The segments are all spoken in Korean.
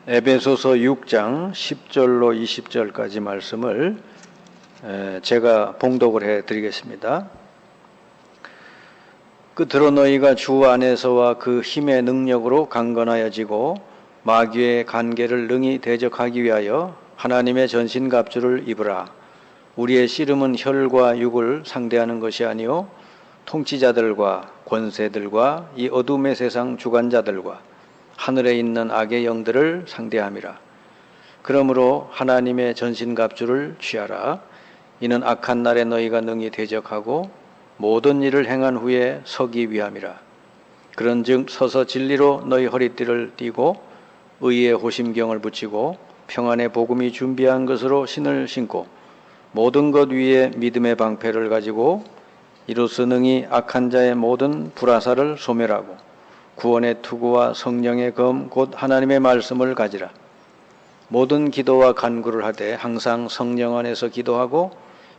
에베소서 6장 10절로 20절까지 말씀을 제가 봉독을 해드리겠습니다. 끝으로 너희가 주 안에서와 그 힘의 능력으로 강건하여지고 마귀의 간계를 능히 대적하기 위하여 하나님의 전신갑주를 입으라. 우리의 씨름은 혈과 육을 상대하는 것이 아니요 통치자들과 권세들과 이 어둠의 세상 주관자들과 하늘에 있는 악의 영들을 상대함이라. 그러므로 하나님의 전신갑주를 취하라. 이는 악한 날에 너희가 능히 대적하고 모든 일을 행한 후에 서기 위함이라. 그런즉 서서 진리로 너희 허리띠를 띠고 의의 호심경을 붙이고 평안의 복음이 준비한 것으로 신을 신고 모든 것 위에 믿음의 방패를 가지고 이로써 능히 악한 자의 모든 불화살을 소멸하고 구원의 투구와 성령의 검 곧 하나님의 말씀을 가지라. 모든 기도와 간구를 하되 항상 성령 안에서 기도하고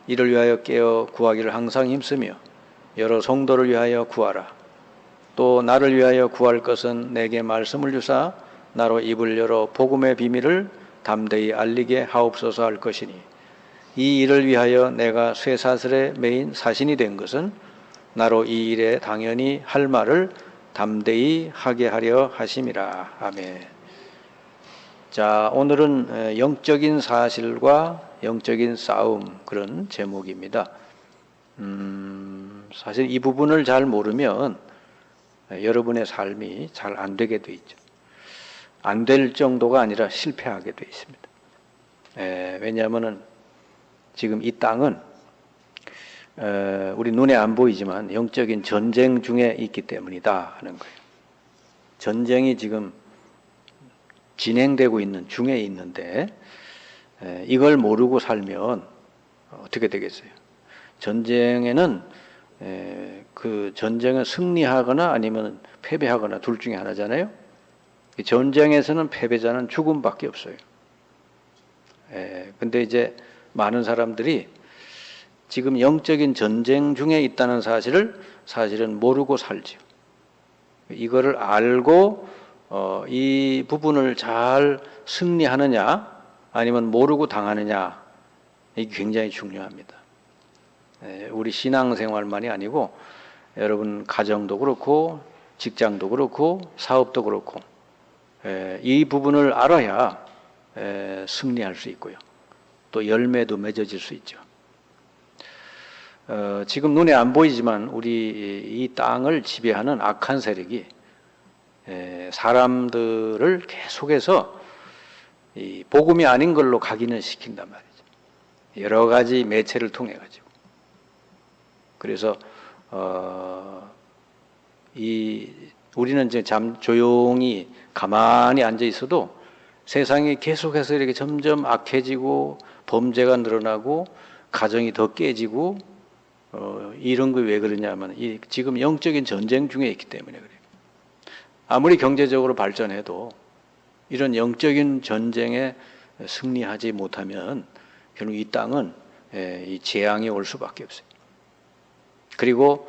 이를 위하여 깨어 구하기를 항상 힘쓰며 여러 성도를 위하여 구하라. 또 나를 위하여 구할 것은 내게 말씀을 주사 나로 입을 열어 복음의 비밀을 담대히 알리게 하옵소서 할 것이니 이 일을 위하여 내가 쇠사슬에 매인 사신이 된 것은 나로 이 일에 당연히 할 말을 담대히 하게 하려 하심이라. 아멘. 자, 오늘은 영적인 사실과 영적인 싸움, 그런 제목입니다. 사실 이 부분을 잘 모르면 여러분의 삶이 잘 안 되게 돼 있죠. 안 될 정도가 아니라 실패하게 돼 있습니다. 왜냐하면은 지금 이 땅은 우리 눈에 안 보이지만 영적인 전쟁 중에 있기 때문이다 하는 거예요. 전쟁이 지금 진행되고 있는 중에 있는데 이걸 모르고 살면 어떻게 되겠어요? 전쟁에는 그 전쟁은 승리하거나 아니면 패배하거나 둘 중에 하나잖아요. 전쟁에서는 패배자는 죽음밖에 없어요. 근데 이제 많은 사람들이 지금 영적인 전쟁 중에 있다는 사실을 사실은 모르고 살지요. 이거를 알고 이 부분을 잘 승리하느냐 아니면 모르고 당하느냐, 이게 굉장히 중요합니다. 우리 신앙생활만이 아니고 여러분 가정도 그렇고 직장도 그렇고 사업도 그렇고 이 부분을 알아야 승리할 수 있고요. 또 열매도 맺어질 수 있죠. 지금 눈에 안 보이지만 우리 이 땅을 지배하는 악한 세력이 사람들을 계속해서 이 복음이 아닌 걸로 각인을 시킨단 말이죠. 여러 가지 매체를 통해 가지고. 그래서 우리는 이제 조용히 가만히 앉아 있어도 세상이 계속해서 이렇게 점점 악해지고 범죄가 늘어나고 가정이 더 깨지고 이런 거 왜 그러냐면 지금 영적인 전쟁 중에 있기 때문에 그래요. 아무리 경제적으로 발전해도 이런 영적인 전쟁에 승리하지 못하면 결국 이 땅은 이 재앙이 올 수밖에 없어요. 그리고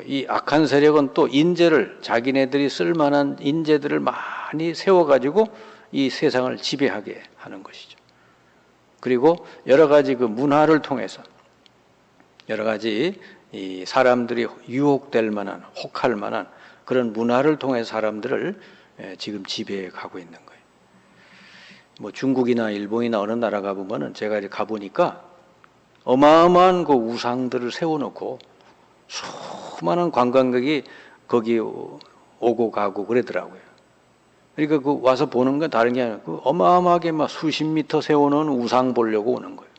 이 악한 세력은 또 인재를, 자기네들이 쓸만한 인재들을 많이 세워가지고 이 세상을 지배하게 하는 것이죠. 그리고 여러 가지 그 문화를 통해서 여러 가지 이 사람들이 유혹될 만한, 혹할 만한 그런 문화를 통해 사람들을 지금 지배해 가고 있는 거예요. 뭐 중국이나 일본이나 어느 나라 가보면은 제가 이렇게 가보니까 어마어마한 그 우상들을 세워놓고 수많은 관광객이 거기 오고 가고 그러더라고요. 그러니까 그 와서 보는 건 다른 게 아니라 그 어마어마하게 막 수십 미터 세워놓은 우상 보려고 오는 거예요.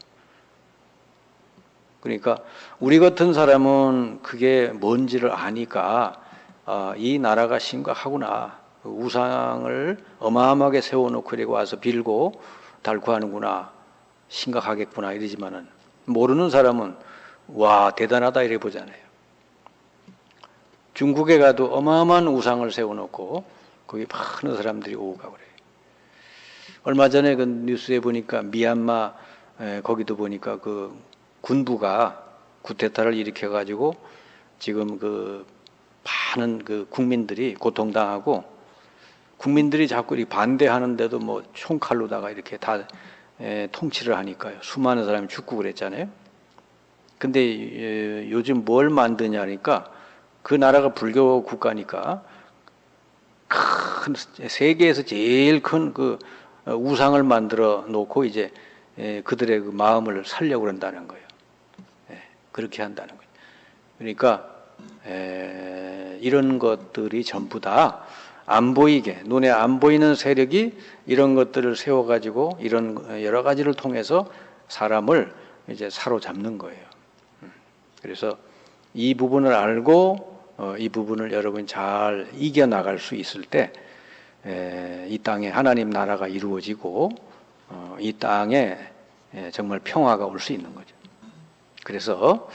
그러니까 우리 같은 사람은 그게 뭔지를 아니까 이 나라가 심각하구나. 우상을 어마어마하게 세워놓고 이렇게 와서 빌고 달고 하는구나. 심각하겠구나 이러지만은 모르는 사람은 와 대단하다 이래 보잖아요. 중국에 가도 어마어마한 우상을 세워놓고 거기 많은 사람들이 오고 가고 그래요. 얼마 전에 그 뉴스에 보니까 미얀마 거기도 보니까 그 군부가 쿠데타를 일으켜가지고 지금 그 많은 그 국민들이 고통당하고 국민들이 자꾸 이렇게 반대하는데도 뭐 총칼로다가 이렇게 다 통치를 하니까요. 수많은 사람이 죽고 그랬잖아요. 근데 요즘 뭘 만드냐니까 그 나라가 불교 국가니까 큰 세계에서 제일 큰 그 우상을 만들어 놓고 이제 그들의 그 마음을 살려고 그런다는 거예요. 그렇게 한다는 거예요. 그러니까 이런 것들이 전부 다 안 보이게, 눈에 안 보이는 세력이 이런 것들을 세워가지고 이런 여러 가지를 통해서 사람을 이제 사로잡는 거예요. 그래서 이 부분을 알고 이 부분을 여러분이 잘 이겨나갈 수 있을 때 이 땅에 하나님 나라가 이루어지고 이 땅에 정말 평화가 올 수 있는 거죠. 그래서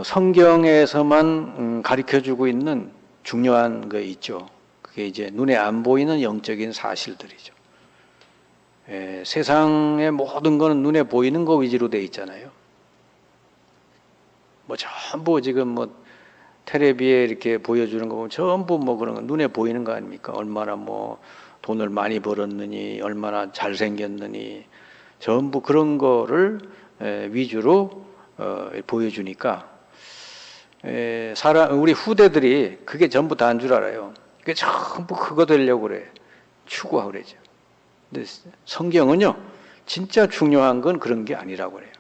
성경에서만 가르쳐주고 있는 중요한 거 있죠. 그게 이제 눈에 안 보이는 영적인 사실들이죠. 세상의 모든 거는 눈에 보이는 거 위주로 돼 있잖아요. 뭐 전부 지금 뭐 텔레비에 이렇게 보여주는 거 보면 전부 뭐 그런 거 눈에 보이는 거 아닙니까? 얼마나 뭐 돈을 많이 벌었느니, 얼마나 잘생겼느니, 전부 그런 거를 위주로 보여주니까 우리 후대들이 그게 전부 다인 줄 알아요. 그게 전부 그거 되려고 그래. 추구하고 그러죠. 근데 성경은요, 진짜 중요한 건 그런 게 아니라고 그래요.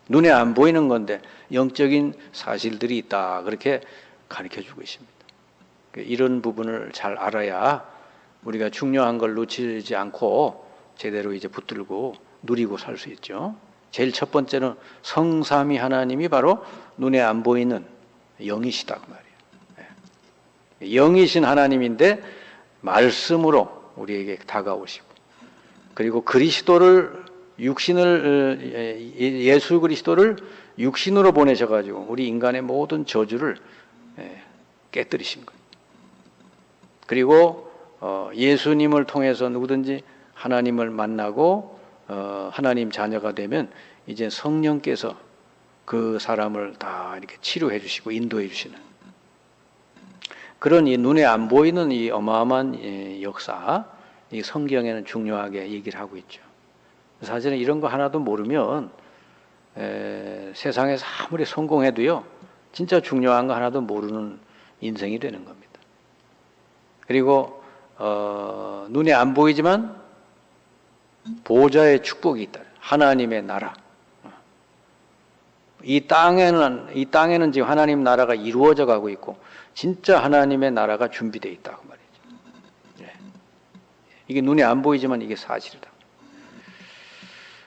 눈에 안 보이는 건데 영적인 사실들이 있다. 그렇게 가르쳐주고 있습니다. 이런 부분을 잘 알아야 우리가 중요한 걸 놓치지 않고 제대로 이제 붙들고 누리고 살 수 있죠. 제일 첫 번째는 성삼위 하나님이 바로 눈에 안 보이는 영이시다 그 말이에요. 영이신 하나님인데 말씀으로 우리에게 다가오시고, 그리고 그리스도를 예수 그리스도를 육신으로 보내셔가지고 우리 인간의 모든 저주를 깨뜨리신 거예요. 그리고 예수님을 통해서 누구든지 하나님을 만나고 하나님 자녀가 되면 이제 성령께서 그 사람을 다 이렇게 치료해 주시고 인도해 주시는 그런 이 눈에 안 보이는 이 어마어마한 역사, 이 성경에는 중요하게 얘기를 하고 있죠. 사실은 이런 거 하나도 모르면 세상에서 아무리 성공해도요, 진짜 중요한 거 하나도 모르는 인생이 되는 겁니다. 그리고 눈에 안 보이지만 보좌의 축복이 있다. 하나님의 나라. 이 땅에는 지금 하나님 나라가 이루어져 가고 있고 진짜 하나님의 나라가 준비되어 있다 그 말이죠. 이게 눈에 안 보이지만 이게 사실이다.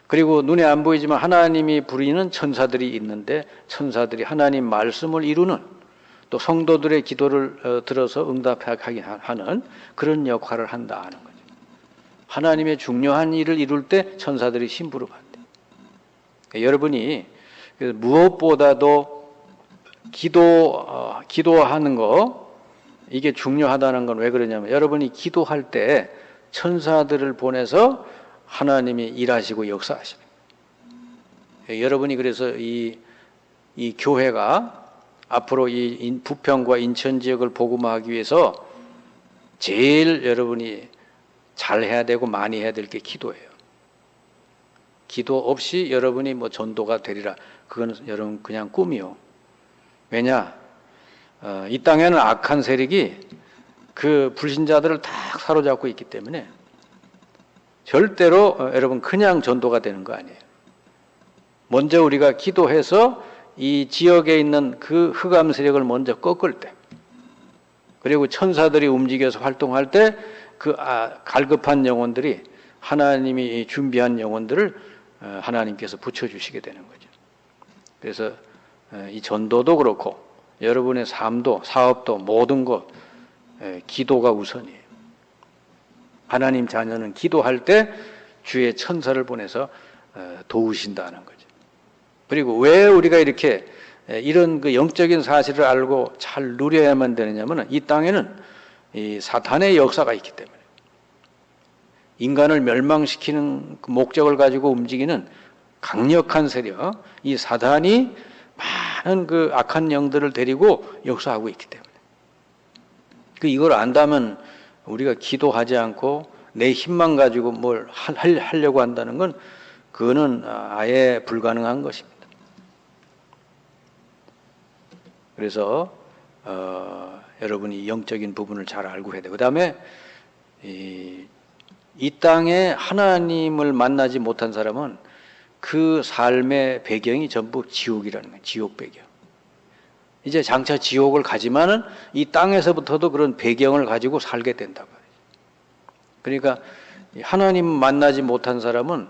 그리고 눈에 안 보이지만 하나님이 부리는 천사들이 있는데 천사들이 하나님 말씀을 이루는, 또 성도들의 기도를 들어서 응답하게 하는 그런 역할을 한다 하는 거죠. 하나님의 중요한 일을 이룰 때 천사들이 심부름 한대요. 여러분이 무엇보다도 기도하는 거, 이게 중요하다는 건 왜 그러냐면, 여러분이 기도할 때 천사들을 보내서 하나님이 일하시고 역사하십니다. 여러분이 그래서 이 교회가 앞으로 이 부평과 인천 지역을 복음화하기 위해서 제일 여러분이 잘해야 되고 많이 해야 될 게 기도예요. 기도 없이 여러분이 뭐 전도가 되리라, 그건 여러분 그냥 꿈이요. 왜냐? 이 땅에는 악한 세력이 그 불신자들을 다 사로잡고 있기 때문에 절대로 여러분 그냥 전도가 되는 거 아니에요. 먼저 우리가 기도해서 이 지역에 있는 그 흑암 세력을 먼저 꺾을 때, 그리고 천사들이 움직여서 활동할 때 그 갈급한 영혼들이, 하나님이 준비한 영혼들을 하나님께서 붙여주시게 되는 거죠. 그래서 이 전도도 그렇고 여러분의 삶도 사업도 모든 것 기도가 우선이에요. 하나님 자녀는 기도할 때 주의 천사를 보내서 도우신다는 거죠. 그리고 왜 우리가 이렇게 이런 그 영적인 사실을 알고 잘 누려야만 되느냐면, 이 땅에는 이 사탄의 역사가 있기 때문에, 인간을 멸망시키는 그 목적을 가지고 움직이는 강력한 세력, 이 사단이 많은 그 악한 영들을 데리고 역사하고 있기 때문에, 이걸 안다면 우리가 기도하지 않고 내 힘만 가지고 뭘 하려고 한다는 건 그거는 아예 불가능한 것입니다. 그래서 여러분이 영적인 부분을 잘 알고 해야 돼요. 그 다음에 이 땅에 하나님을 만나지 못한 사람은 그 삶의 배경이 전부 지옥이라는 거예요. 지옥 배경. 이제 장차 지옥을 가지만은 이 땅에서부터도 그런 배경을 가지고 살게 된다고 해요. 그러니까 하나님 만나지 못한 사람은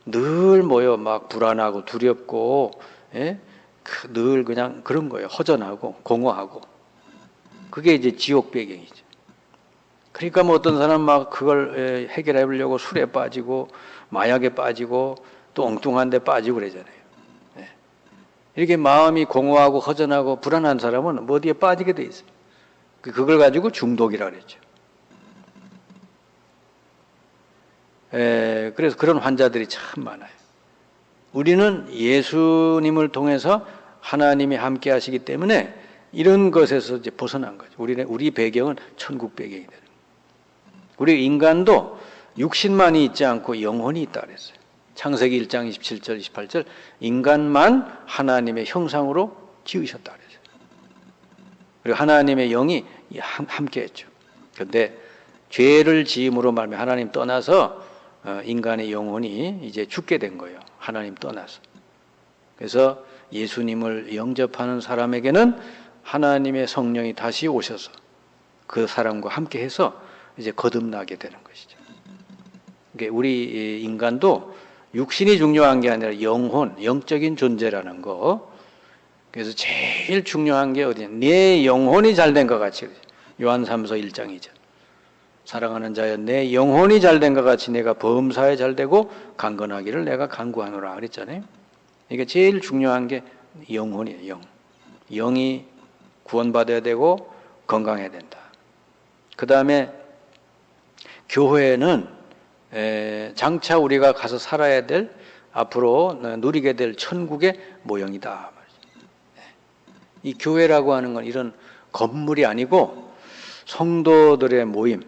늘 막 불안하고 두렵고, 예? 늘 그냥 그런 거예요. 허전하고 공허하고. 그게 이제 지옥 배경이죠. 그러니까 뭐 어떤 사람 막 그걸 해결해 보려고 술에 빠지고 마약에 빠지고 또 엉뚱한 데 빠지고 그러잖아요. 예. 이렇게 마음이 공허하고 허전하고 불안한 사람은 뭐 어디에 빠지게 돼 있어요. 그걸 가지고 중독이라고 그랬죠. 그래서 그런 환자들이 참 많아요. 우리는 예수님을 통해서 하나님이 함께 하시기 때문에 이런 것에서 이제 벗어난 거죠. 우리 배경은 천국 배경이 되는 거예요. 우리 인간도 육신만이 있지 않고 영혼이 있다 그랬어요. 창세기 1장 27절 28절 인간만 하나님의 형상으로 지으셨다 그랬어요. 그리고 하나님의 영이 함께 했죠. 그런데 죄를 지음으로 말하면 하나님 떠나서 인간의 영혼이 이제 죽게 된 거예요. 하나님 떠나서. 그래서 예수님을 영접하는 사람에게는 하나님의 성령이 다시 오셔서 그 사람과 함께 해서 이제 거듭나게 되는 것이죠. 그러니까 우리 인간도 육신이 중요한 게 아니라 영혼, 영적인 존재라는 거. 그래서 제일 중요한 게 어디냐? 내 영혼이 잘된 것 같이. 요한삼서 1장이죠. 사랑하는 자여 내 영혼이 잘된 것 같이 내가 범사에 잘되고 강건하기를 내가 간구하노라 그랬잖아요. 그러니까 제일 중요한 게 영혼이에요. 영이 구원받아야 되고 건강해야 된다. 그 다음에 교회는 장차 우리가 가서 살아야 될 앞으로 누리게 될 천국의 모형이다. 이 교회라고 하는 건 이런 건물이 아니고 성도들의 모임.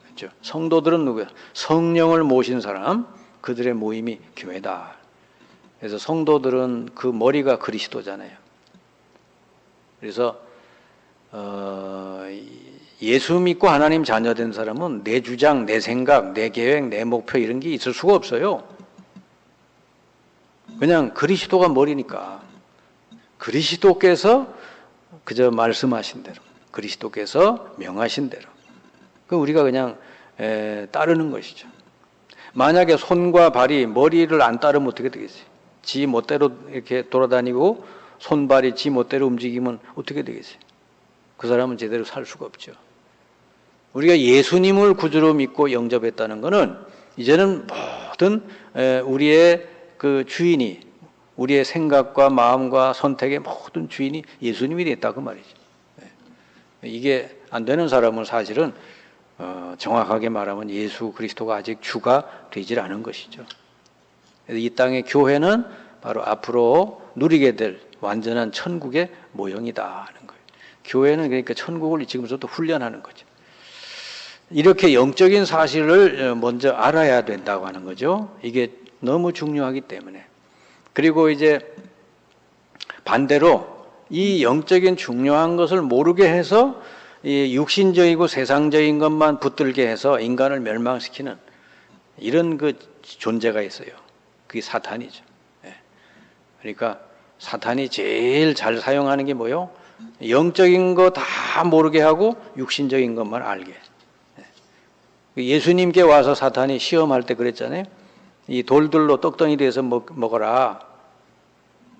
그렇죠? 성도들은 누구야? 성령을 모신 사람, 그들의 모임이 교회다. 그래서 성도들은 그 머리가 그리스도잖아요. 그래서 예수 믿고 하나님 자녀된 사람은 내 주장, 내 생각, 내 계획, 내 목표 이런 게 있을 수가 없어요. 그냥 그리스도가 머리니까. 그리스도께서 그저 말씀하신 대로, 그리스도께서 명하신 대로 그 우리가 그냥 따르는 것이죠. 만약에 손과 발이 머리를 안 따르면 어떻게 되겠어요? 지 멋대로 이렇게 돌아다니고 손발이 지 멋대로 움직이면 어떻게 되겠어요? 그 사람은 제대로 살 수가 없죠. 우리가 예수님을 구주로 믿고 영접했다는 것은 이제는 모든 우리의 그 주인이, 우리의 생각과 마음과 선택의 모든 주인이 예수님이 됐다 그 말이죠. 이게 안 되는 사람은 사실은 정확하게 말하면 예수 그리스도가 아직 주가 되질 않은 것이죠. 그래서 이 땅의 교회는 바로 앞으로 누리게 될 완전한 천국의 모형이다 하는 거예요. 교회는 그러니까 천국을 지금부터 훈련하는 거죠. 이렇게 영적인 사실을 먼저 알아야 된다고 하는 거죠. 이게 너무 중요하기 때문에. 그리고 이제 반대로 이 영적인 중요한 것을 모르게 해서 이 육신적이고 세상적인 것만 붙들게 해서 인간을 멸망시키는 이런 그 존재가 있어요. 그게 사탄이죠. 그러니까 사탄이 제일 잘 사용하는 게 뭐요? 영적인 거 다 모르게 하고 육신적인 것만 알게. 예수님께 와서 사탄이 시험할 때 그랬잖아요. 이 돌들로 떡덩이 돼서 먹어라.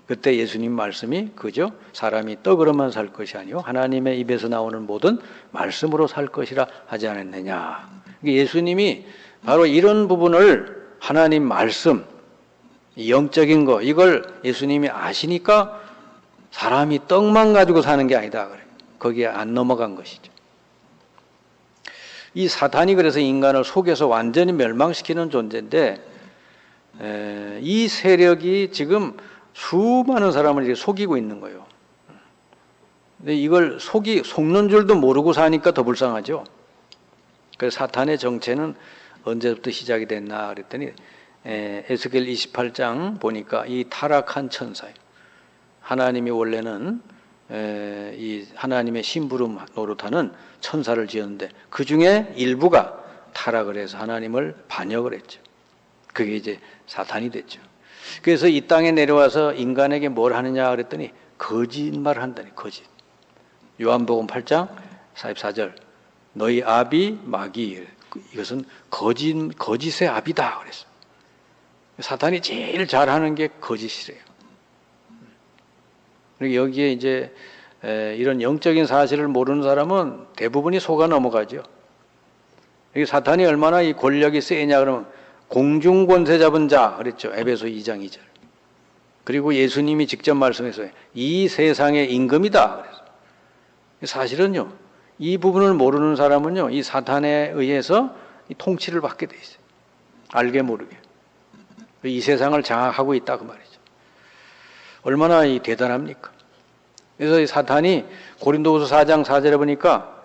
그때 예수님 말씀이 그죠? 사람이 떡으로만 살 것이 아니요 하나님의 입에서 나오는 모든 말씀으로 살 것이라 하지 않았느냐. 예수님이 바로 이런 부분을 하나님 말씀, 영적인 거 이걸 예수님이 아시니까 사람이 떡만 가지고 사는 게 아니다 그래. 거기에 안 넘어간 것이죠. 이 사탄이 그래서 인간을 속여서 완전히 멸망시키는 존재인데 이 세력이 지금 수많은 사람을 이렇게 속이고 있는 거예요. 근데 이걸 속는 줄도 모르고 사니까 더 불쌍하죠. 그 사탄의 정체는 언제부터 시작이 됐나 그랬더니 에스겔 28장 보니까 이 타락한 천사예요. 하나님이 원래는 이 하나님의 심부름 노릇하는 천사를 지었는데 그 중에 일부가 타락을 해서 하나님을 반역을 했죠. 그게 이제 사탄이 됐죠. 그래서 이 땅에 내려와서 인간에게 뭘 하느냐 그랬더니 거짓말을 한다니, 거짓. 요한복음 8장 44절 너희 아비 마귀, 이것은 거짓의 아비다 그랬어요. 사탄이 제일 잘하는 게 거짓이래요. 여기에 이제 이런 영적인 사실을 모르는 사람은 대부분이 속아 넘어가죠. 여기 사탄이 얼마나 이 권력이 세냐 그러면 공중권세 잡은 자 그랬죠. 에베소 2장 2절. 그리고 예수님이 직접 말씀했어요. 이 세상의 임금이다 그래서. 사실은요, 이 부분을 모르는 사람은요, 이 사탄에 의해서 이 통치를 받게 돼 있어요. 알게 모르게. 이 세상을 장악하고 있다 그 말이죠. 얼마나 이 대단합니까? 그래서 이 사탄이 고린도후서 4장 4절에 보니까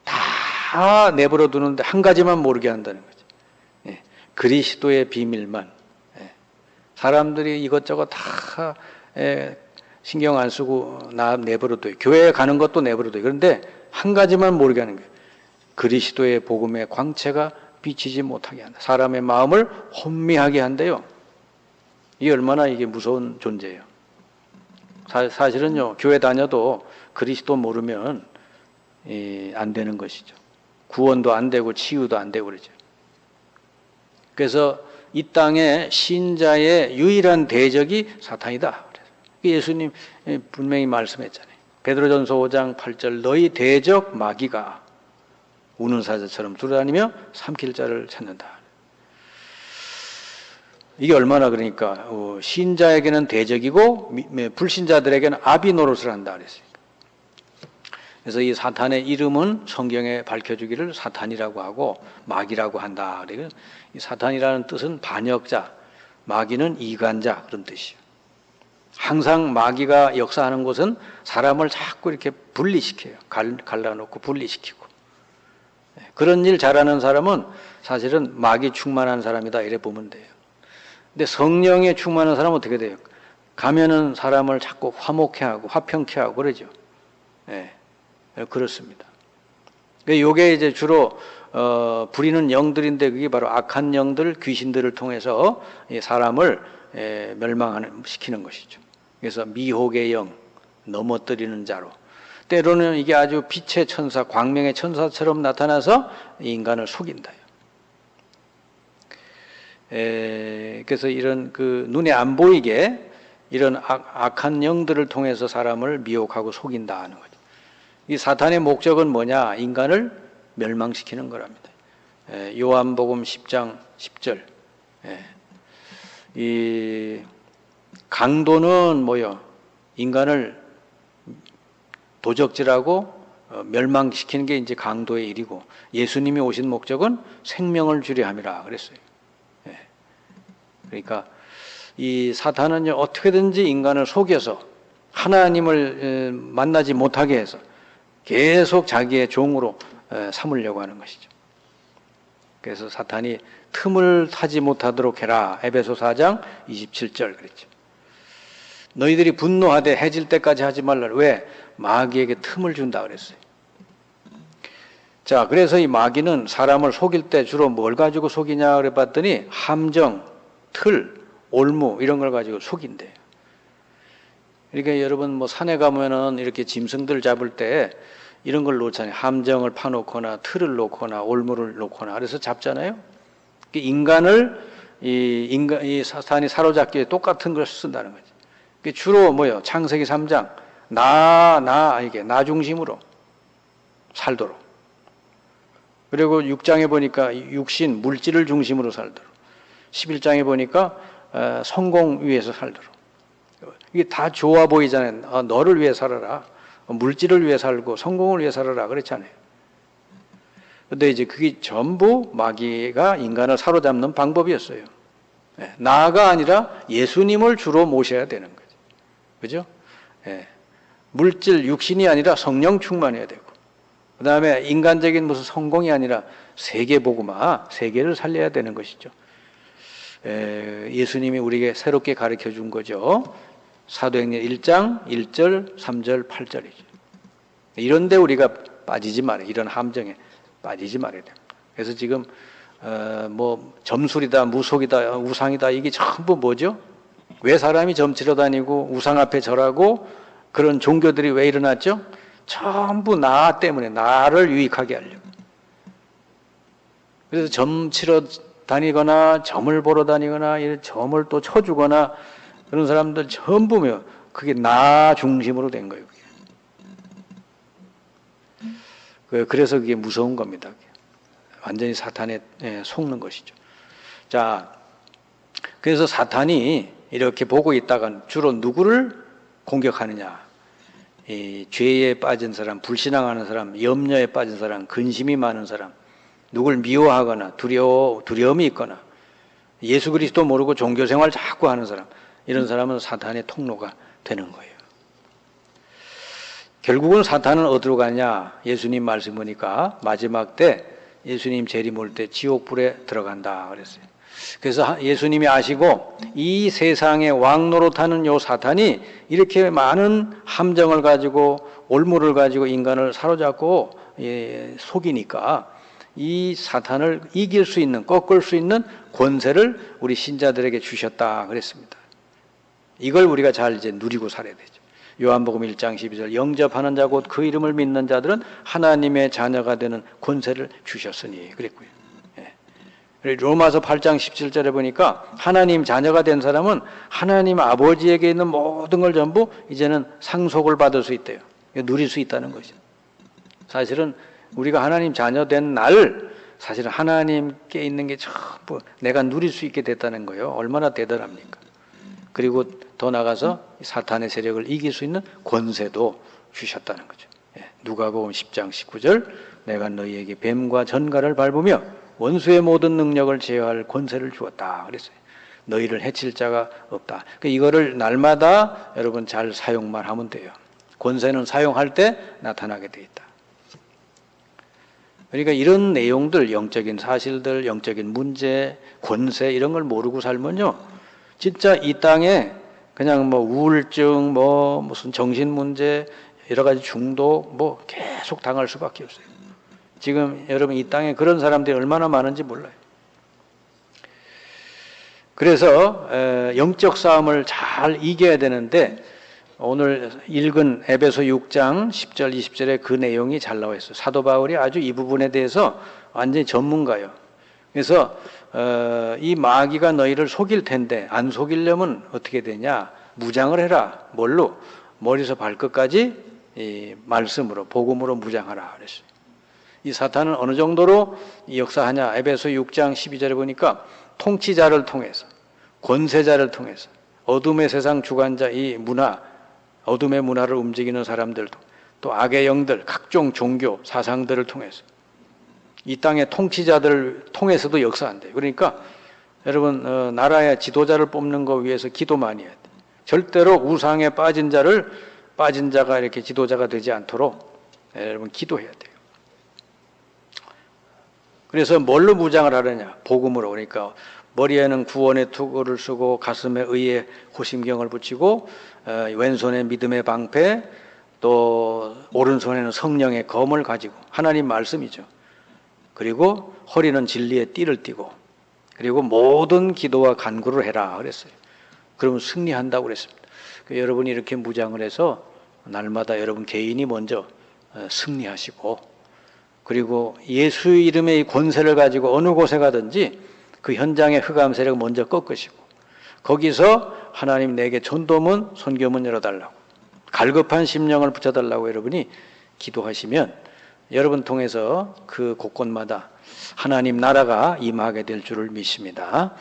다 내버려 두는데 한 가지만 모르게 한다는 거죠. 예, 그리스도의 비밀만. 예, 사람들이 이것저것 다 신경 안 쓰고 내버려 둬요. 교회에 가는 것도 내버려 둬요. 그런데 한 가지만 모르게 하는 거예요. 그리스도의 복음의 광채가 비치지 못하게 한다. 사람의 마음을 혼미하게 한대요. 이게 얼마나 이게 무서운 존재예요. 사실은요, 교회 다녀도 그리스도 모르면 안 되는 것이죠. 구원도 안 되고 치유도 안 되고 그러죠. 그래서 이 땅에 신자의 유일한 대적이 사탄이다. 예수님 분명히 말씀했잖아요. 베드로전서 5장 8절 너희 대적 마귀가 우는 사자처럼 돌아다니며 삼킬 자를 찾는다. 이게 얼마나 그러니까 신자에게는 대적이고 불신자들에게는 아비 노릇을 한다 그랬어요. 그래서 이 사탄의 이름은 성경에 밝혀주기를 사탄이라고 하고 마귀라고 한다. 그래서 이 사탄이라는 뜻은 반역자, 마귀는 이간자 그런 뜻이에요. 항상 마귀가 역사하는 곳은 사람을 자꾸 이렇게 분리시켜요. 갈라놓고 분리시키고. 그런 일 잘하는 사람은 사실은 마귀 충만한 사람이다 이래 보면 돼요. 근데 성령에 충만한 사람은 어떻게 돼요? 가면은 사람을 자꾸 화목해 하고 화평케 하고 그러죠. 예, 그렇습니다. 요게 이제 주로 부리는 영들인데 그게 바로 악한 영들, 귀신들을 통해서 사람을 멸망시키는 것이죠. 그래서 미혹의 영, 넘어뜨리는 자로. 때로는 이게 아주 빛의 천사, 광명의 천사처럼 나타나서 인간을 속인다. 그래서 이런 그 눈에 안 보이게 이런 악한 영들을 통해서 사람을 미혹하고 속인다 하는 거죠. 이 사탄의 목적은 뭐냐? 인간을 멸망시키는 거랍니다. 요한복음 10장 10절. 이 강도는 뭐요? 인간을 도적질하고 멸망시키는 게 이제 강도의 일이고 예수님이 오신 목적은 생명을 주려 함이라 그랬어요. 그러니까 이 사탄은요 어떻게든지 인간을 속여서 하나님을 만나지 못하게 해서 계속 자기의 종으로 삼으려고 하는 것이죠. 그래서 사탄이 틈을 타지 못하도록 해라. 에베소 4장 27절 그랬죠. 너희들이 분노하되 해질 때까지 하지 말라. 왜? 마귀에게 틈을 준다 그랬어요. 자, 그래서 이 마귀는 사람을 속일 때 주로 뭘 가지고 속이냐 그래 봤더니 함정, 틀, 올무 이런 걸 가지고 속인대요. 그러니까 여러분 뭐 산에 가면은 이렇게 짐승들 잡을 때 이런 걸 놓잖아요. 함정을 파놓거나 틀을 놓거나 올무를 놓거나 그래서 잡잖아요. 인간을 이 사탄이 사로잡기 위해 똑같은 걸 쓴다는 거죠. 주로 뭐요? 창세기 3장 이게 나 중심으로 살도록. 그리고 6장에 보니까 육신 물질을 중심으로 살도록. 11장에 보니까 성공 위해서 살도록. 이게 다 좋아 보이잖아요. 너를 위해 살아라. 물질을 위해 살고 성공을 위해 살아라 그랬잖아요. 근데 이제 그게 전부 마귀가 인간을 사로잡는 방법이었어요. 나가 아니라 예수님을 주로 모셔야 되는 거죠. 그죠? 물질, 육신이 아니라 성령 충만해야 되고 그 다음에 인간적인 무슨 성공이 아니라 세계복음화, 세계를 살려야 되는 것이죠. 예수님이 우리에게 새롭게 가르쳐 준 거죠. 사도행전 1장 1절, 3절, 8절이죠. 이런데 우리가 빠지지 말아요. 이런 함정에 빠지지 말아야 됩니다. 그래서 지금 뭐 점술이다, 무속이다, 우상이다, 이게 전부 뭐죠? 왜 사람이 점치러 다니고 우상 앞에 절하고 그런 종교들이 왜 일어났죠? 전부 나 때문에, 나를 유익하게 하려고. 그래서 점치러 다니거나 점을 보러 다니거나 점을 또 쳐주거나 그런 사람들 전부면 그게 나 중심으로 된 거예요. 그래서 그게 무서운 겁니다. 완전히 사탄에 속는 것이죠. 자, 그래서 사탄이 이렇게 보고 있다가 주로 누구를 공격하느냐? 이 죄에 빠진 사람, 불신앙하는 사람, 염려에 빠진 사람, 근심이 많은 사람, 누굴 미워하거나 두려움이 있거나 예수 그리스도 모르고 종교생활 자꾸 하는 사람, 이런 사람은 사탄의 통로가 되는 거예요. 결국은 사탄은 어디로 가냐? 예수님 말씀 보니까 마지막 때 예수님 재림올 때 지옥불에 들어간다 그랬어요. 그래서 예수님이 아시고 이 세상의 왕노릇하는 요 사탄이 이렇게 많은 함정을 가지고 올무를 가지고 인간을 사로잡고 속이니까 이 사탄을 이길 수 있는, 꺾을 수 있는 권세를 우리 신자들에게 주셨다 그랬습니다. 이걸 우리가 잘 이제 누리고 살아야 되죠. 요한복음 1장 12절 영접하는 자 곧 그 이름을 믿는 자들은 하나님의 자녀가 되는 권세를 주셨으니 그랬고요. 로마서 8장 17절에 보니까 하나님 자녀가 된 사람은 하나님 아버지에게 있는 모든 걸 전부 이제는 상속을 받을 수 있대요. 누릴 수 있다는 거죠. 사실은 우리가 하나님 자녀 된 날 사실은 하나님께 있는 게 전부 내가 누릴 수 있게 됐다는 거예요. 얼마나 대단합니까? 그리고 더 나가서 사탄의 세력을 이길 수 있는 권세도 주셨다는 거죠. 누가복음 10장 19절 내가 너희에게 뱀과 전갈을 밟으며 원수의 모든 능력을 제어할 권세를 주었다 그랬어요. 너희를 해칠 자가 없다. 이거를 날마다 여러분 잘 사용만 하면 돼요. 권세는 사용할 때 나타나게 돼 있다. 그러니까 이런 내용들, 영적인 사실들, 영적인 문제, 권세 이런 걸 모르고 살면요, 진짜 이 땅에 그냥 뭐 우울증, 뭐 무슨 정신 문제, 여러 가지 중독 뭐 계속 당할 수밖에 없어요. 지금 여러분 이 땅에 그런 사람들이 얼마나 많은지 몰라요. 그래서 영적 싸움을 잘 이겨야 되는데 오늘 읽은 에베소 6장 10절 20절에 그 내용이 잘 나와 있어요. 사도 바울이 아주 이 부분에 대해서 완전히 전문가예요. 그래서 이 마귀가 너희를 속일 텐데 안 속이려면 어떻게 되냐? 무장을 해라. 뭘로? 머리에서 발끝까지 이 말씀으로, 복음으로 무장하라 그랬어요. 이 사탄은 어느 정도로 역사하냐? 에베소 6장 12절에 보니까 통치자를 통해서, 권세자를 통해서, 어둠의 세상 주관자 이 문화, 어둠의 문화를 움직이는 사람들도, 또 악의 영들, 각종 종교, 사상들을 통해서, 이 땅의 통치자들을 통해서도 역사한대요. 그러니까 여러분 나라의 지도자를 뽑는 거 위해서 기도 많이 해야 돼요. 절대로 우상에 빠진 자가 이렇게 지도자가 되지 않도록 여러분 기도해야 돼요. 그래서 뭘로 무장을 하느냐? 복음으로. 그러니까 머리에는 구원의 투구를 쓰고 가슴에 의의 호심경을 붙이고 왼손에 믿음의 방패, 또 오른손에는 성령의 검을 가지고 하나님 말씀이죠. 그리고 허리는 진리의 띠를 띠고 그리고 모든 기도와 간구를 해라 그랬어요. 그러면 승리한다고 그랬습니다. 여러분이 이렇게 무장을 해서 날마다 여러분 개인이 먼저 승리하시고 그리고 예수 이름의 이 권세를 가지고 어느 곳에 가든지 그 현장의 흑암 세력을 먼저 꺾으시고 거기서 하나님 내게 전도문, 선교문 열어달라고 갈급한 심령을 붙여달라고 여러분이 기도하시면 여러분 통해서 그 곳곳마다 하나님 나라가 임하게 될 줄을 믿습니다.